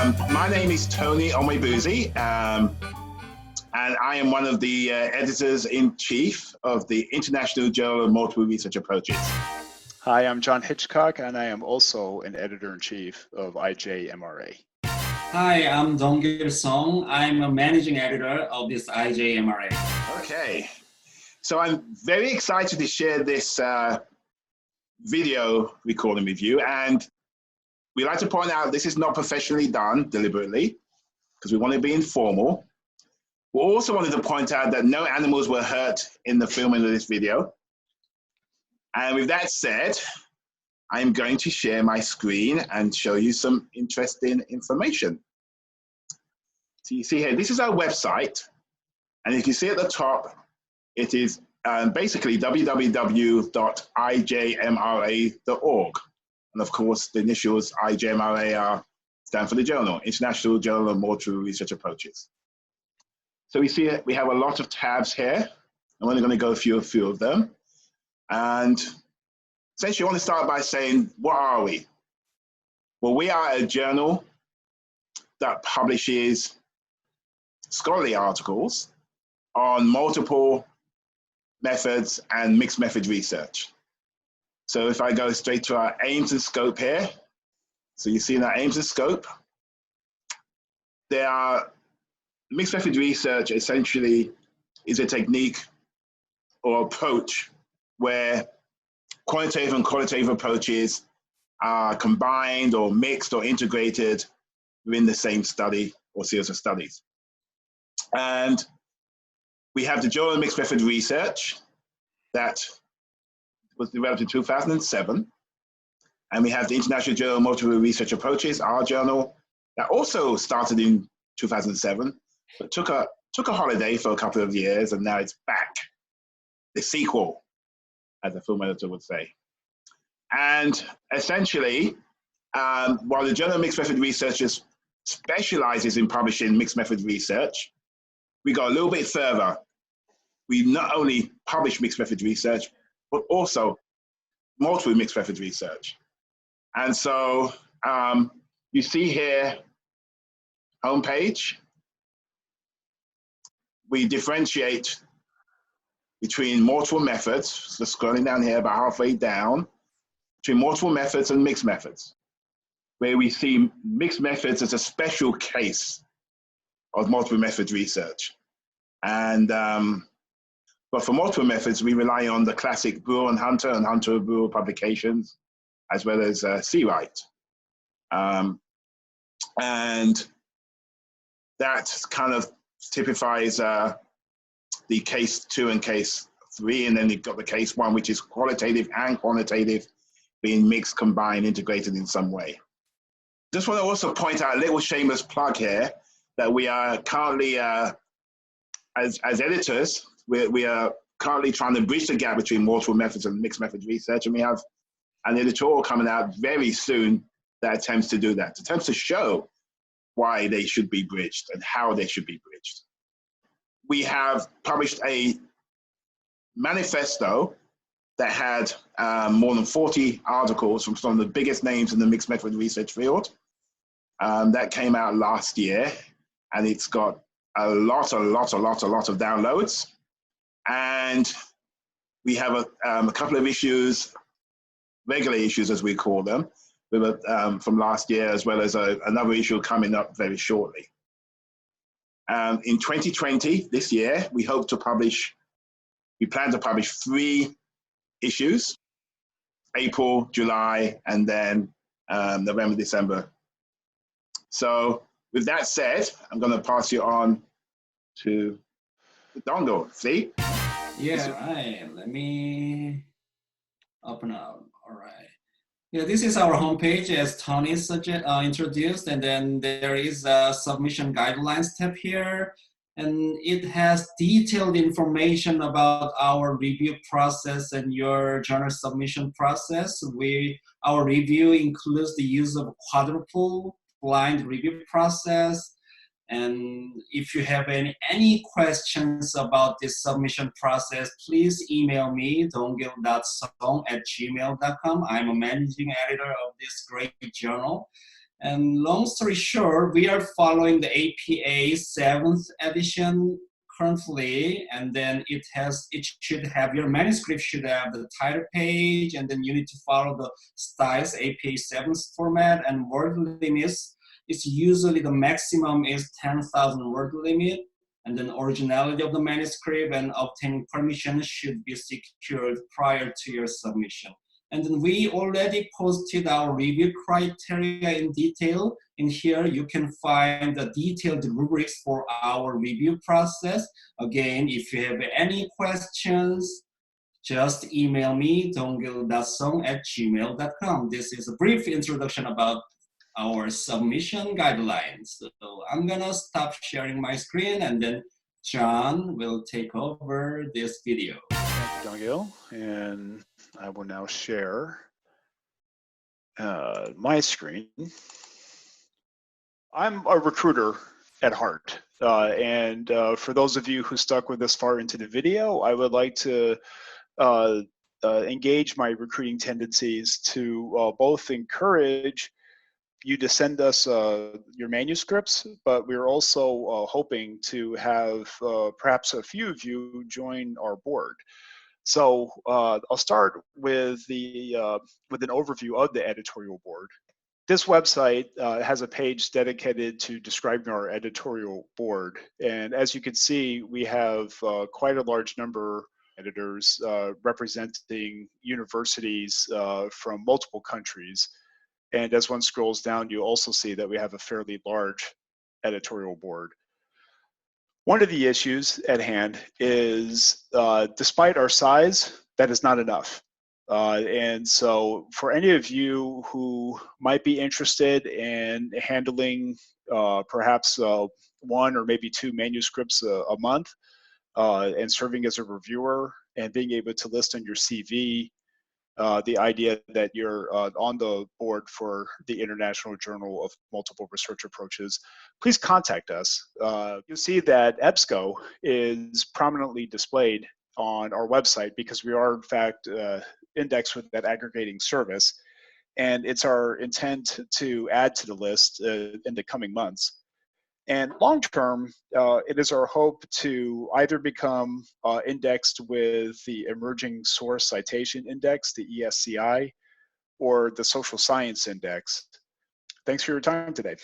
My name is Tony Omwebuzi, and I am one of the editors-in-chief of the International Journal of Multiple Research Approaches. Hi, I'm John Hitchcock, and I am also an editor-in-chief of IJMRA. Hi, I'm Dong-Gil Song. I'm a managing editor of this IJMRA. Okay, so I'm very excited to share this video recording with you, and we like to point out this is not professionally done deliberately, because we want to be informal. We also wanted to point out that no animals were hurt in the filming of this video. And with that said, I'm going to share my screen and show you some interesting information. So you see here, this is our website. And you can see at the top, it is basically www.ijmra.org. And of course, the initials IJMRA stand for the journal, International Journal of Multiple Research Approaches. So we see we have a lot of tabs here. I'm only going to go through a few of them. And essentially, I want to start by saying, what are we? Well, we are a journal that publishes scholarly articles on multiple methods and mixed method research. So if I go straight to our aims and scope here, so you see in our aims and scope, there are mixed method research essentially is a technique or approach where quantitative and qualitative approaches are combined or mixed or integrated within the same study or series of studies. And we have the Journal of Mixed Method Research that was developed in 2007. And we have the International Journal of Multiple Research Approaches, our journal, that also started in 2007, but took a holiday for a couple of years, and now it's back, the sequel, as a film editor would say. And essentially, while the Journal of Mixed Method Research specializes in publishing mixed method research, we go a little bit further. We not only publish mixed method research, but also multiple mixed method research. And so you see here, homepage, we differentiate between multiple methods, so scrolling down here about halfway down, between multiple methods and mixed methods, where we see mixed methods as a special case of multiple method research. And but for multiple methods, we rely on the classic Brewer and Hunter and Brewer publications, as well as C-Write. And that kind of typifies the case 2 and case 3, and then you've got the case 1, which is qualitative and quantitative being mixed, combined, integrated in some way. Just want to also point out a little shameless plug here that we are currently, as editors, we are currently trying to bridge the gap between multiple methods and mixed method research, and we have an editorial coming out very soon that attempts to do that, attempts to show why they should be bridged and how they should be bridged. We have published a manifesto that had more than 40 articles from some of the biggest names in the mixed method research field. That came out last year, and it's got a lot of downloads. And we have a couple of issues, regular issues as we call them, with from last year, as well as another issue coming up very shortly. In 2020, this year, we plan to publish 3 issues, April, July, and then November, December. So with that said, I'm going to pass you on to Dongo. See? Yeah, right. Let me open up. All right. Yeah, this is our homepage as Tony introduced, and then there is a submission guidelines tab here, and it has detailed information about our review process and your journal submission process. Our review includes the use of quadruple blind review process. And if you have any questions about this submission process, please email me, donggil.song@gmail.com. I'm a managing editor of this great journal. And long story short, we are following the APA 7th edition currently, and then it should have, your manuscript should have the title page, and then you need to follow the styles APA 7th format, and word limits. It's usually the maximum is 10,000 word limit, and then originality of the manuscript and obtaining permission should be secured prior to your submission. And then we already posted our review criteria in detail. In here, you can find the detailed rubrics for our review process. Again, if you have any questions, just email me, donggil.song@gmail.com. This is a brief introduction about our submission guidelines. So I'm gonna stop sharing my screen, and then John will take over this video. Thank you, Donggil. And I will now share my screen. I'm a recruiter at heart. And for those of you who stuck with us far into the video, I would like to engage my recruiting tendencies to both encourage you to send us your manuscripts, but we're also hoping to have perhaps a few of you join our board. So I'll start with an overview of the editorial board. This website has a page dedicated to describing our editorial board, and as you can see, we have quite a large number of editors representing universities from multiple countries. And as one scrolls down, you also see that we have a fairly large editorial board. One of the issues at hand is, despite our size, that is not enough. And so for any of you who might be interested in handling perhaps one or maybe two manuscripts a month and serving as a reviewer and being able to list on your CV the idea that you're on the board for the International Journal of Multiple Research Approaches, please contact us. You'll see that EBSCO is prominently displayed on our website because we are in fact indexed with that aggregating service, and it's our intent to add to the list in the coming months. And long term, it is our hope to either become indexed with the Emerging Source Citation Index, the ESCI, or the Social Science Index. Thanks for your time today.